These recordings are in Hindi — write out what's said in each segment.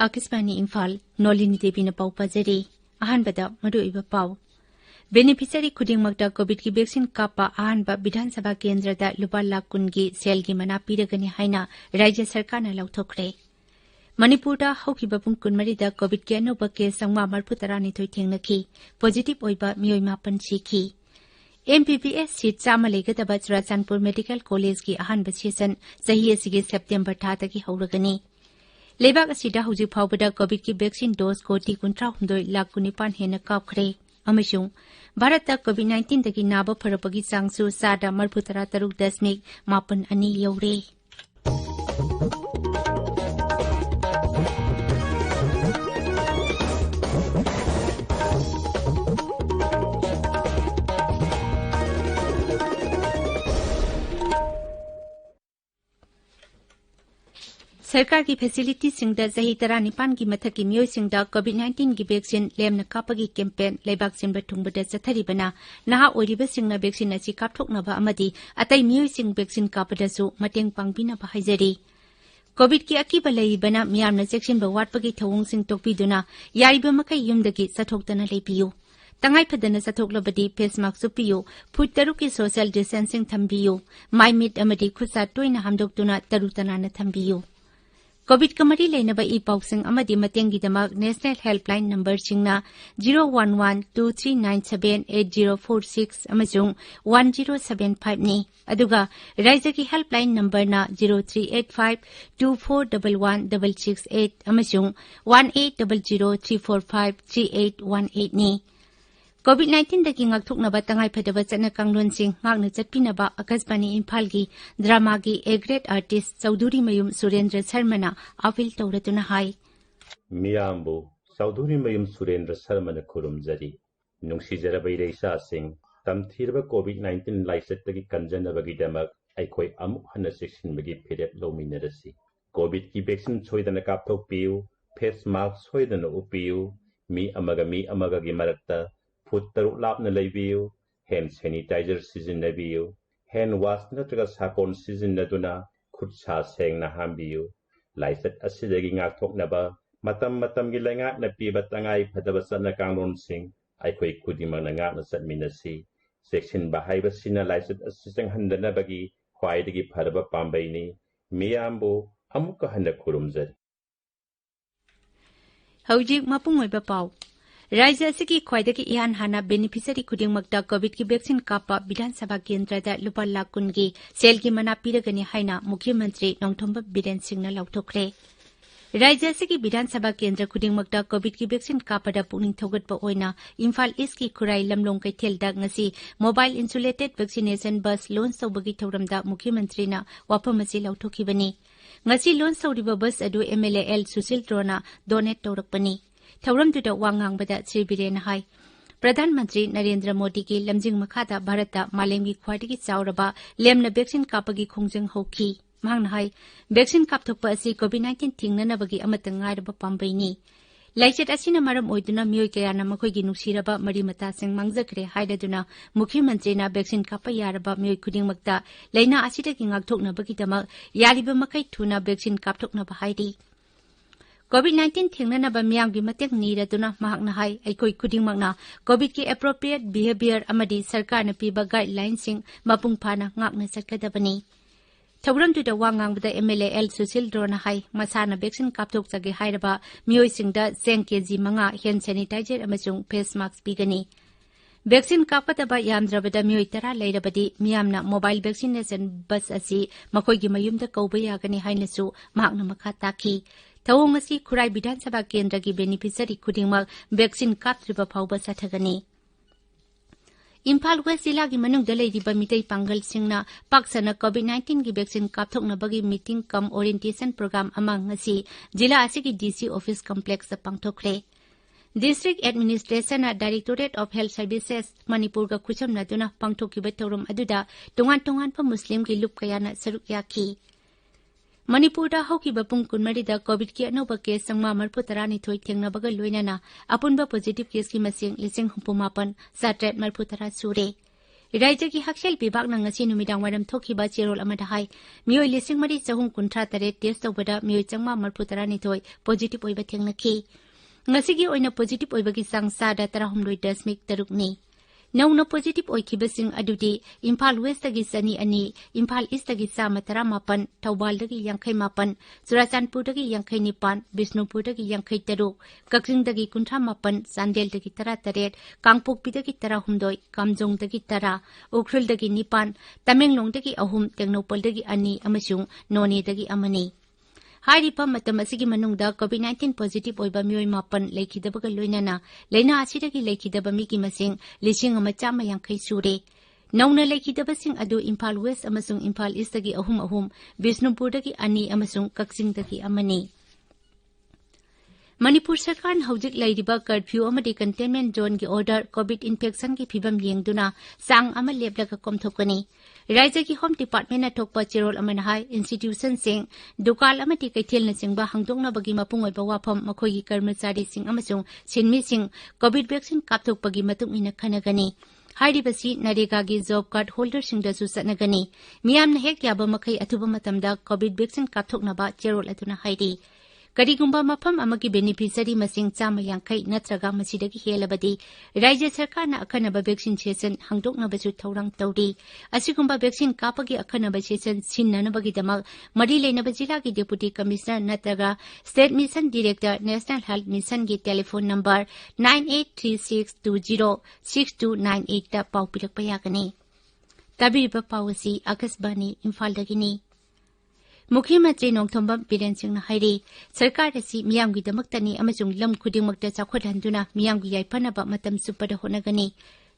आकाशवाणी इम्फाल नोलिनी देवी न पाउ पजरी अहानबदा मरुइबा पाउ बेनिफिशियरी खुदिंगमक्ता कोविड की वैक्सीन कापा अहानबा विधानसभा केंद्रदा लुपा लाख कुनगी सेलगी मना पीरगनी हाइना राज्य सरकारना लौथोखरे मणिपुरदा हौखिबा पुंग कुनमरीदा कोविड के अनोबा केस संगमा मरफु तरानिथोय थेंगनखी पॉजिटिव ओइबा मियोय मापन सिखी MPPS seat Chama लेगदबा Churachandpur medical college की अहानबा सेशन सही असिगे सेप्टेम्बर थादगी हौरगनी लेबाक असिदा हौजिक फाउबदा कोविड की वैक्सीन डोज कोटी 19 लाख 19 हेन कापखरे अमसुंग भारत कोविड-19 दगी नाबा फरपगी चांगसु सादा मरफु 33.2 यौरे सरकार की फैसिलिटी सिंगदा सही 19 की मथक की मियोय सिंगदा कोविड-19 की वैक्सीन लेमना कापगी कैंपेन लेबाक सिंबा थुंगबदा चथरिबना नहा ओरिबा सिंगना वैक्सीन अछि कापथोकनबा अमदी अतै मियोय सिंग वैक्सीन कापदसु मतेंग पांगबिनबा हाइजरी कोविड की अकीबा लैबना मियामना चेक्सिनबा वाटपगी थवोंग सिंग तोकबिदुना यारिबा मखै युमदगी सथोक्तना लेबियु तंगाई फदना सथोकलबदी फेस मास्क सुपियु फुट तरुक की सोशल डिस्टेंसिंग थंबियु माइ मिट अमदी खुसा टोइना हामदोक्तुना तरुतनाना थंबियु कोविड का मरी लेनबा ई पाउसिंग अमदी मतेंगी दमक नेशनल हेल्पलाइन नंबर सिंगना 01123978046 अमसुंग 1075 नि अदुगा राज्य की हेल्पलाइन नंबर ना 0385241168 अमसुंग 180034538818 नि कोविड-19 दगी ngakthoknaba tangai phadaba chana kanglonsing ngakna chatpinaba akasbani imphal gi drama gi a great artist Chaudhuri Mayum Surendra Sharmana appeal tawratuna hai miyambu Chaudhuri Mayum Surendra Sharmana khurumjari nungsijarabai reisa sing tamthirba covid-19 laisat dagi kanjanabagi damak aikoi amuk hana sectionbagi phirep lominarasi covid ki vaccine choidana kapthok piu face mask choidana upiu mi amaga gi marakta foot तरुक लापना लेबियु हैंड सैनिटाइजर सिजिन्नबियु हैंड वाश नत्रगा सापोन सिजिन्नदुना खुद सा सेंगना हामबियु लाइसत असिदगी ngakthoknaba matam gi laingakna piba tangai phadaba satna kanglonsing aikhoi khudimangna ngakna satminasi section bahaiba sina laisat asisang handanabagi khwaidagi phadaba pambaini miyambu amukka handa khurumjari हौजिक मपुंग ओइबा पाउ राज्य की ख्वाइदगी इहान हाना बेनिफिशियरी खुदिंगमक्ता कोविड की वैक्सीन कापा विधानसभा केंद्रदा लुपा लाख कुनगी सेल की मना पीरगनी हाइना मुख्यमंत्री नोंथोंबा बिरेन सिंहना लौथोखरे राज्य की विधानसभा केंद्र खुदिंगमक्ता कोविड की वैक्सीन कापदा पुनिंग थौगतबा ओइना इम्फाल ईस्ट की खुराई लमलोंग कैथेलदा ngasi mobile insulated vaccination bus launch तौबगी थौरमदा मुख्यमंत्रीना वाफम असि लौथोखिबनी ngasi लॉन्च तौरिबा बस अदु एमएलए एल सुशील ड्रोना डोनेट तौरकपनी थौरमदुदा वांगांगबदा श्री बिरेन हाई प्रधानमंत्री नरेंद्र मोदी की लमजिंग मखादा भारत मालेमगी ख्वाइदगी चावरबा लेमना वैक्सीन कापगी खोंजंग होखी मांगना हाई वैक्सीन कापथोकपा असि कोविड-19 थिंगननबगी अमतंग गायरबा पांबैनी लाइचत असिना मरम ओइदुना मियोय कयाना मखोइगी नुसिरबा मरिमता सिंग मांगजखरे हाइदुना मुख्यमंत्रीना वैक्सीन कापा यारबा मियोय खुदिंगमक्ता लेना असिदगी ngakthoknabagidama यारिबा मखै थुना वैक्सीन कापथोकनबा हाइदी कोविड-19 थेंगननबा मियामगी मतेंग नीरदुना महकना हाई अइखोइ खुदिंगमक्ना कोविड की एप्रोप्रिएट बिहेवियर अमदी सरकारना पीबा गाइडलाइनसिंग मपुंग फाना ngakna चटकदबनी थौरमदुदा वांगांगबदा एमएलए एल सुशील ड्रोना हाई मसाना वैक्सीन कापथोकजगे हाइरबा मियोइसिंगदा जेंग केजी 5 हैंड सैनिटाइजर अमसुंग फेस मास्क पीगनी वैक्सीन कापदबा यामद्रबदा मियोइ 10 लैरबदी मियामना मोबाइल वैक्सीनेशन बस असि मखोइगी मयुमदा कौबा यागनी हाइनसु महकना मखा ताखी थवोंग असि खुराई विधानसभा केंद्र की बेनिफिशियरी खुदिंगमक वैक्सीन कापत्रिबा फाउबा सथगनी इम्फाल वेस्ट जिला की मनुंगदा लेरिबा मितै पांगल सिंगना पाक्सना कोविड-19 की वैक्सीन कापथोकनबगी मीटिंग कम ओरिएंटेशन प्रोग्राम अमंग ngasi जिला असिगी डीसी ऑफिस कॉम्प्लेक्स पांगथोखरे district administration directorate of health services Manipur का खुचमनदुना पांगथोकिबा तौरम अदुदा तोंगान मुस्लिम की लुप कयाना सरुक याखी मणिपुरदा हौकिबा पुंग कुनमरीदा कोविड की अनोबा केस संगमा मरफु 19 थेंगनबगा लोइनाना अपुनबा पॉजिटिव केस की मसिंग 19 730 सुरे राज्य की हक्सेल विभाग नंगसी नुमिदांग वारम थोखिबा चेरोल अमदा हाई मियोय लिसिंग मरी चहुम कुंथ्रा तरे टेस्ट तौबदा मियोय चंगमा मरफुतरा निथोय पॉजिटिव ओइबा थेंगनखी ngasi oina positive oibagi sangsada 13.3 ni नौना पॉजिटिव ओइखिबसिंग अदुदि इम्फाल वेस्ट तगी सनी अनि इम्फाल ईस्ट तगी चामा 13 थौबाल दगी 58 चुराचांदपुर दगी 59 बिष्णुपुर दगी 53 कक्सिंग दगी 58 चांदेल दगी 13 कांगपोकपी दगी 13 कामजोंग दगी 10 उखरुल दगी 9 तमेंगलोंग दगी 3 टेक्नोपल दगी 2 अमसुंग नोने दगी 1 हाइरिपा मतम असिगी मनुंगदा कोविड-19 पॉजिटिव ओइबा मियोय 9 लेखिदबगा लोइनाना लेना आसिदगी लेखिदबा मिगी मसिंग 1,150 सुरे नौना लेखिदबसिंग अदु इम्फाल वेस्ट अमसुंग इम्फाल ईस्ट दगी 3 बिष्णुपुरदगी 2 अमसुंग कक्सिंगदगी 1 मणिपुर सरकार हौजिक लैरिबा कर्फ्यू अमदि कंटेनमेंट जोन की ऑर्डर कोविड इन्फेक्शन की फिबम येंगदुना सांग अमा लेपलगा कोमथोकनी राज्य की होम डिपार्टमेंट अथोकपा चेरोल अमन हाई इंस्टीट्यूशन सिंह दुकाल अमदि कैथेल नचिंगबा हांगदोंगनाबगी मपुंग ओइबा वाफम मखोगी कर्मचारी सिंह अमसुंग सिनमी सिंह कोविड वैक्सीन कापथोकपगी मतुंग इना खनगनी हाइरिबसी नरेगा की जॉब कार्ड होल्डर सिंगदसु सनगनी मियामना हेक याबा मखै अथुबा मतमदा कोविड वैक्सीन कापथोकनाबा चेरोल अदुना हाइरि करिगुंबा मफम अमगी बेनिफिशियरी मसिंग 150 नत्रगा मसिदगी हेलबदी राज्य सरकारना अखनबा वैक्सीन सेशन हांगदोकनबसु थौरंग तौरी असिगुंबा वैक्सीन कापगी अखनबा सेशन सिन्ननबगीदमक मरी लेनबा जिला की डेप्यूटी कमिश्नर नत्रगा state mission director national health mission की टेलीफोन नंबर 9836206298 ता पाउ पिरकपा यागनी तबिरिबा पाउसी आकाशवाणी इम्फालदगिनी मुख्यमंत्री नोंथोंबम बिरेन सिंह हाइरी सरकार असी मियामगीदमक्तनी अमसुंग लम खुदिंगमक्ता चाखोदहंदुना मियामगी याइफनबा मतम सुपद होनगनी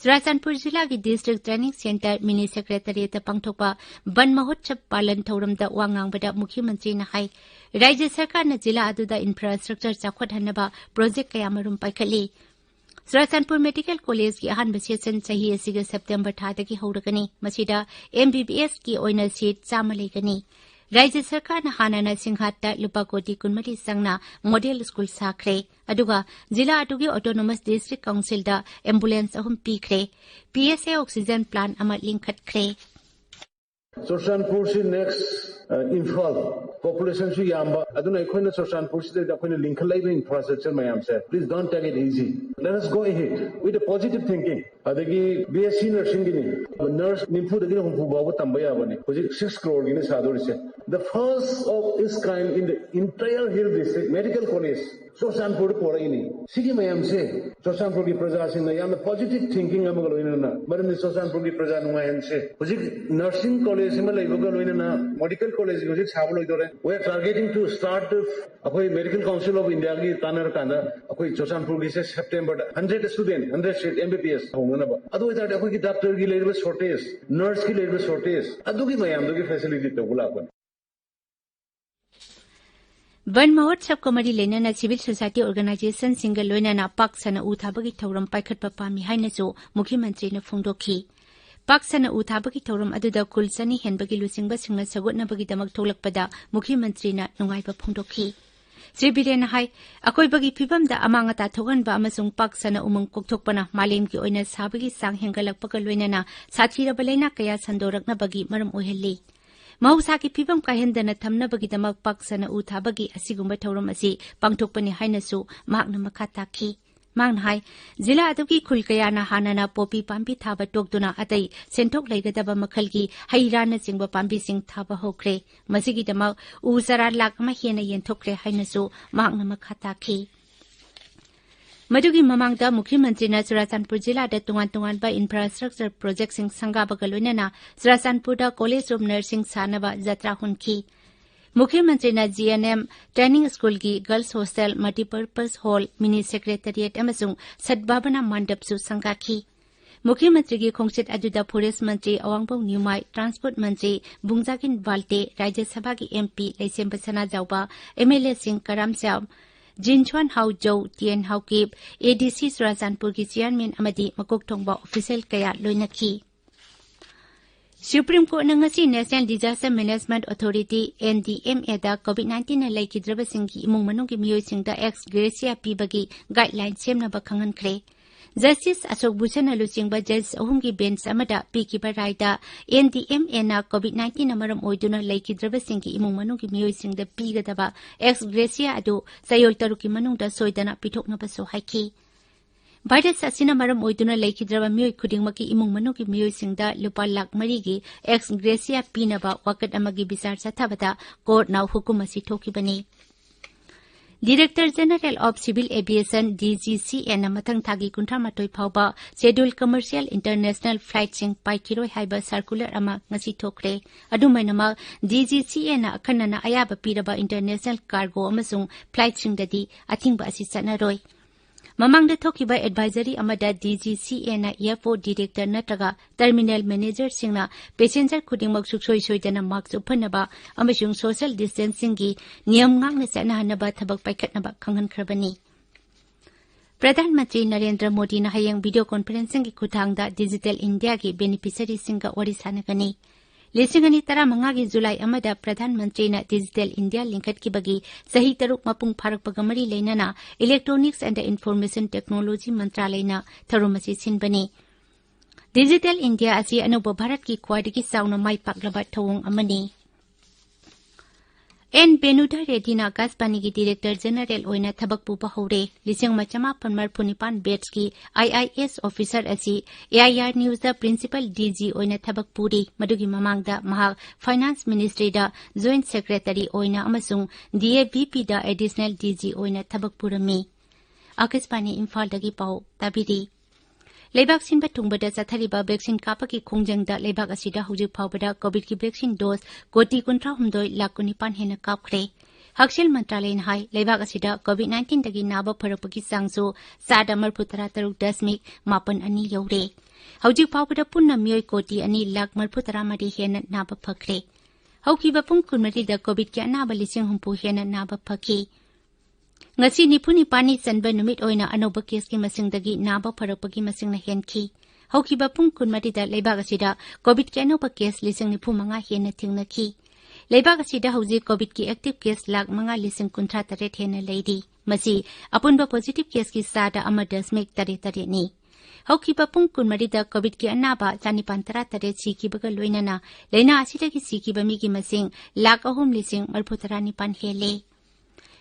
चुराचांदपुर जिला की district training centre mini secretariat पांगथोकपा वन महोत्सव पालन थौरमदा वांगांगबदा मुख्यमंत्री ना हाई राज्य सरकार न जिला अदुदा इंफ्रास्ट्रक्चर चाखोदहनबा प्रोजेक्ट कयामरुम पाइखली चुराचांदपुर मेडिकल कॉलेज की अहानबा सेशन सही असिगा सेप्टेम्बर थादगी हौरगनी मसिदा एमबीबीएस की ओइना सीट 100 लेगनी राज्य सरकार न हाना सिंघाटा लुपा कोटी 20 संगना मॉडल स्कूल साखरे अदुगा जिला अदुगी ऑटोनोमस डिस्ट्रिक्ट काउंसिल दा एम्बुलेंस अहुम पीखरे पीएसए ऑक्सीजन प्लांट अमा लिंखटखरे चुराचांदपुर से नेक्स्ट इम्फाल पॉपुलेशन से याम्बा अदुना अखोइना चुराचांदपुर से अखोइना लिंखलाइबा इंफ्रास्ट्रक्चर मयाम से please don't take it easy let us go ahead with a positive thinking अदगी बीएससी नर्सिंग गिनी नर्स निम्फु दगी हमफु बाबो तंबा याबनी होजिक 6 करोड़ गिनी सादोरिसे the first of its kind in the entire hill district medical college Churachandpur पोराइनी सिगी मयाम से चुराचांदपुर की प्रजा सिंह याम पॉजिटिव थिंकिंग अमग लोइना मरम चुराचांदपुर की प्रजा नुआयन से होजिक नर्सिंग कॉलेज में लेबगा लोइना मेडिकल कॉलेज होजिक साबो लोइदोरे we are targeting to start अखोई मेडिकल काउंसिल ऑफ इंडिया की तानर काना अखोई चुराचांदपुर की से सितंबर 100 स्टूडेंट 100 सीट एमबीबीएस होनबा अदो इतार अखोई की डॉक्टर की लेबा शॉर्टेज नर्स की लेबा शॉर्टेज अदुगी मयाम दोगी फैसिलिटी तगुलाबन वन महोत्सव को मरी लेना सिविल सोसाइटी ऑर्गेनाइजेशन सिंगल लोइना पाक सन उथाबगी थौरम पाइखटपा पामी हाइनसु मुख्यमंत्री ने फोंदोखी पाक सन उथाबगी थौरम अदुदा कुल सनी हेनबगी लुसिंगबा सिंगना सगोटनबगी दमक थोलकपदा मुख्यमंत्री ना नुंगाइबा फोंदोखी श्री बिरेन हाई अकोइबगी फिबमदा अमांगता थोगनबा अमसुंग पाक सन उमंग कोकथोकपना मालेम की ओइना साबगी सांग हेंगलकपगा लोइना साथीरबा लेना कया संदोरकनबगी मरम ओहेल्ली महौसा की फिबम काहेंदना थमनबगीदमक पाक्सना उथाबगी असिगुंबा थौरम असि पांगथोकपनि हाइनसु मागना मखा ताखी मागना हाई जिला अदुगी खुल कयाना हानाना पोपी पांबी थाबा टोकदुना अतै सेंथोक लैगदबा मखलगी हैराना चिंगबा पांबी सिंग थाबा होख्रे मसिगीदमक उ जरा लाख मा हेना येंथोक्रे हाइनसु मागना मखा ताखी मदुगी ममांगदा मुख्यमंत्री ना चुराचांदपुर जिला दा तुंगान बा इंफ्रास्ट्रक्चर प्रोजेक्ट सिंग संगाबगा लोइना चुराचांदपुर दा कॉलेज ऑफ नर्सिंग सानबा जत्रा हुनखी मुख्यमंत्री ना जीएनएम ट्रेनिंग स्कूल की girls hostel multipurpose hall mini secretariat अमसुंग सद्भावना मंडपसु संगाखी मुख्यमंत्री की खोंगचित अदुदा फॉरेस्ट मंत्री अवांगबो न्यूमाई ट्रांसपोर्ट मंत्री बुंगजागिन बाल्टे राज्यसभा की एमपी लैसेम बसना जाउबा एमएलए सिंह करमस्याम जिनचुआन हाउजौ टियन हाउकीप एडीसी चुराचांदपुर की चेयरमैन अमदी मकोकथोंगबा ऑफिशियल कया लोइनखी सुप्रीम कोर्ट नंगसी National Disaster Management Authority NDMA दा कोविड-19 लैखिद्रबसिंग की इमुंग मनुंग की मियोइसिंग दा एक्स ग्रेसिया पीबगी गाइडलाइन सेमनबा खंगनख्रे जस्टिस अशोक भूषण लुचिंग जज अहुम की बेंच पीकीब रायदा NDMA COVID-19 मरम ओइदुना लेखिद्रबसिंग की इमुंग मनुंग की मियोइसिंग द पीगदबा एक्स ग्रेसिया अदु सयोल तरुकी मनुंग द सोइदना पिथोकनबसो हाइकी भाइरस असिना मरम ओइदुना लेखिद्रबा मियोइ खुदिंगमकी इमुंग मनुंग की मियोइसिंग द लुपा लाख मरीगी एक्स ग्रेसिया पीनबा वाकट अमगी बिचार चथाबदा कोर्ट नाउ हुकुम असि थोकिबनी Director General of Civil Aviation DGCA मथंग थागी कुंठा मतोय फावबा शेड्यूल कमर्शियल इंटरनेशनल फ्लाइट सिंग पाइकिरोय हाइबा सर्कुलर अमा ngasi थोखरे अदुमैनमा DGCA ना अखनना अयाबा पीरबा इंटरनेशनल कार्गो अमसुंग फ्लाइट सिंग ददी अथिंगबा असि चनरोय ममांगदा थोखिबा एडवाइजरी अमदा DGCA ना एयरपोर्ट डायरेक्टर नत्रगा terminal manager सिंगना passenger खुदिंगमक सुखसोय सोयदना mask उपनबा अमसुंग social distancing की नियम ngang चनहनबा थबक पाइखटनबा खंगनखरबनी प्रधानमंत्री नरेंद्र मोदी ना हयंग वीडियो कॉन्फ्रेंसिंग की खुथांगदा डिजिटल इंडिया की बेनिफिशियरी सिंगा वरी सानगनी लिसिंगनी 15 की जुलाई अमदा प्रधानमंत्री ना डिजिटल इंडिया लिंकट की बगी सही तरुक मपुंग फारकपगा मरी लेनना इलेक्ट्रॉनिक्स एंड इन्फॉर्मेशन टेक्नोलॉजी मंत्रालय ना थरुमसी सिनबनी डिजिटल इंडिया असी अनोब भारत की ख्वाइदगी चावना माई पाकलबा थवंग अमनी एन बेनुधा रेड्डी ना आकाशवाणी की डायरेक्टर जनरल ओइना थबक पुबा हौरे लिसिंग मचमापन मरफुनिपान बैच की IIS ऑफिसर असी AIR न्यूज दा प्रिंसिपल DG ओइना थबक पुरी मदुगी ममांगदा महाक फाइनेंस मिनिस्ट्री दा जॉइंट सेक्रेटरी ओइना अमसुंग DAVP दा एडिशनल DG ओइना थबक पुरमी आकाशवाणी इम्फाल दगी पाउ ताबिरी लेबाक सिनबा थुंगबदा चथरिबा वैक्सीन कापकी खोंजंगदा लेबाक असिदा हुजु फावबदा कोविड की वैक्सीन डोज कोटी 19 लाख 19 हेन कापख्रे हक्सेल मंत्रालय हाई लेबाक असिदा COVID-19 दगी नाबा फरकपकी चांगसो 7.33.2 यौरे हौजु फावबदा पुन्ना मियोय कोटी 2 लाख 33 हेन नाबा फख्रे हौकिबा पुंग कुनमरीदा कोविड की अनाबा लिसिंग हुंपु हेन नाबा फखी ngasi nipuni pani chanba numit oina anoba case ki masingdagi naba farakpagi masingna henki haukiba pung kunmari da leibag asida covid ki anoba case lising nipu manga hena thingnaki leibag asida hauji covid ki active case lag manga lising kuntra tare hena leidi masi apunba positive case ki sada amadasmik tare ni haukiba pung kunmari da covid ki anaba chanipantara tare sikibaga loinana leina asida ki sikiba mi ki masing lag ahum lising marphutara nipan hele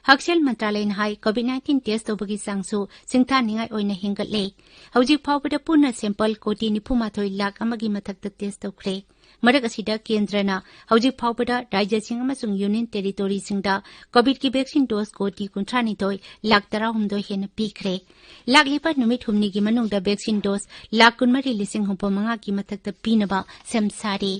हक्सेल मंत्रालय हाई COVID-19 टेस्ट तौबगी सांगसु सिंथा निंगाई ओइना हिंगतले हौजिक फावबदा पूर्ण सैंपल कोटी 94 लाख अमगी मथक्ता टेस्ट तौख्रे मरक असिदा केंद्रना हौजिक फावबदा राज्यसिंग अमसुंग यूनियन टेरिटोरी सिंगदा कोविड की वैक्सीन डोज कोटी 19 लाख 13 हेन पीख्रे लाखलिपा नुमित हुमनी की मनुंगदा वैक्सीन डोज लाख 19,5 की मथक्ता पीनबा सेमसारी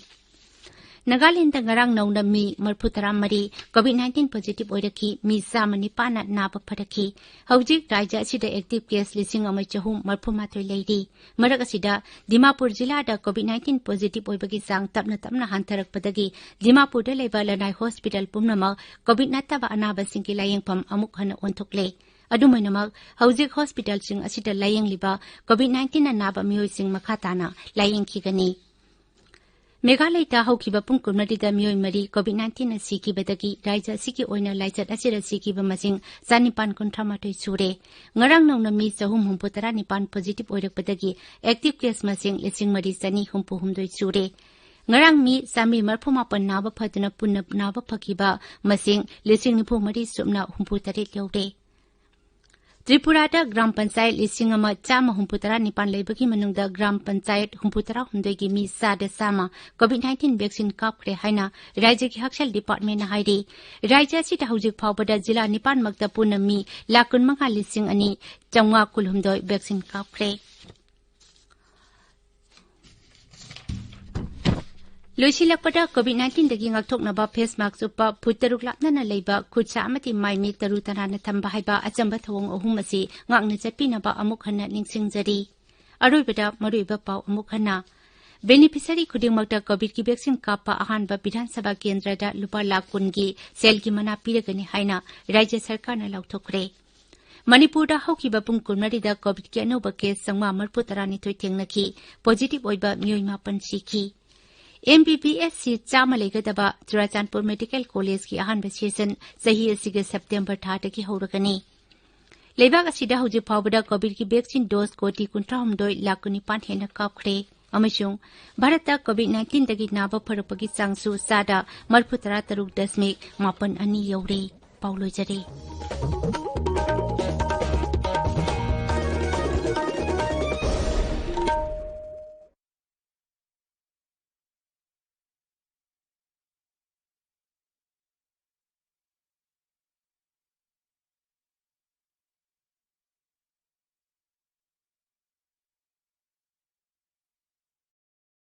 Nagaland ngarang nauna mi marphutara mari COVID-19 positive oiraki mi samani pana naba phadaki hojik rajya asida active case lising amai chahum marphumathoi leidi marak asida Dimapur jilla da COVID-19 positive oibagi sang tapna hantarakpadagi Dimapur da leba lanai hospital pumnama COVID nataba anaba singki layengpham amuk hana onthokle adumainamak hojik hospital sing asida layeng liba COVID-19 anaba mioi sing makhatana layeng khigani Meghalaya ता हौकिबा पुंग कुमरिदा मियोय मरी COVID-19 सिकिबदगी राज्य सिकी ओइना लाइचत असिरा सिकिबा मसिंग 4,938 सुरे ngarang नौना मी 439 पॉजिटिव ओइरकपदगी एक्टिव केस मसिंग लिसिंग मरी सनी हुंपु हुमदोय सुरे ngarang मी सामी मरफुमापन नाबा फदना पुन्ना नाबा फकिबा मसिंग लिसिंग निफु मरी सुमना हुंपु तरे लौरे त्रिपुरादा ग्राम पंचायत लिसिंग अमा चामा हुंपुतरा निपान लेबगी मनुंगदा ग्राम पंचायत हुंपुतरा हुंदोगी मी सादा सामा COVID-19 वैक्सीन कापख्रे हाइना राज्य की हक्सेल डिपार्टमेंट हाइरी राज्य सिदा हौजिक फावबदा जिला निपान मक्ता पुन्ना मी लाख 19,400 कुलहुमदोय वैक्सीन कापख्रे लोइसिलकपदा COVID-19 दगी ngakthoknaba face mask upa phuttaruk lapnana leiba khutsa amati maimi taru tanana thamba haiba achamba thawong ahum asi ngakna chapinaba amuk hana ningsingjari aroibada maruiba pau amuk hana beneficiary khudingmakta covid ki vaccine kapa ahanba bidhan sabha kendra da lupa lakh kun gi sel ki mana piragani haina rajya sarkar na lauthokre Manipur da haukiba pung kunmari da covid ki anoba case sangma marputarani thoi thengnaki positive oiba mioi mapan sikhi MBBS si chama legadaba Churachandpur Medical College ki ahanba session sahi asige September 3 ki haurakani लेबाक असिदा हौजिक फाउबदा कोविड की वैक्सीन डोज कोटी 39 लाख 9 हेन्ना कापख्रे अमसुंग भारतता कोविड-19 दगी नाबा फरकपगी चांगसु सादा 33.8 यौरे पाउलोजरे।